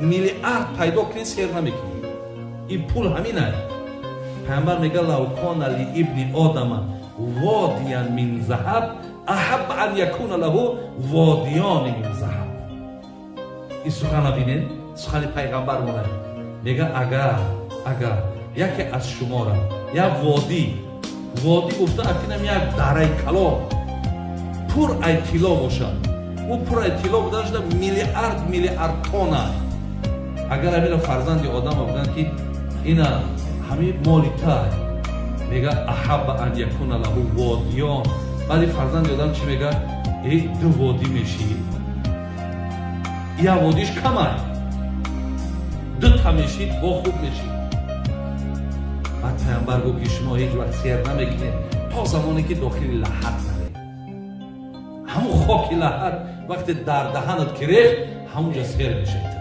миллиард пайдо кунӣ сер намекунӣ. ин пул ҳамин аст. пайғамбар мега лав кона ли ибни одама водиян мин заҳаб аҳабба ан якуна лаҳу водиёни мин заҳаб. ин сухана бинед, сухани пайғамбар монад. мега агар яке аз шумора як водӣ гуфта акинам як дараи калон пур ай тилло бошад, ӯ пур ай тилло буда шуда миллиард тонна. агар амира фарзанди одама буданд ки ина ҳамин моли тай, мега аҳабба ан якуна лаҳу водиён. баъди фарзанди одам чӣ мега? ду водӣ мешӣ, як водиш камай, дута мешид бо хуб мешид. баъд пайғамбар гуфт ки шумо ҳеҷ вақт сер намекунед то замоне ки дохили лаҳад навед. ҳамун хоки лаҳад вақте дар даҳанат гирефт, ҳамунҷо сер мешед.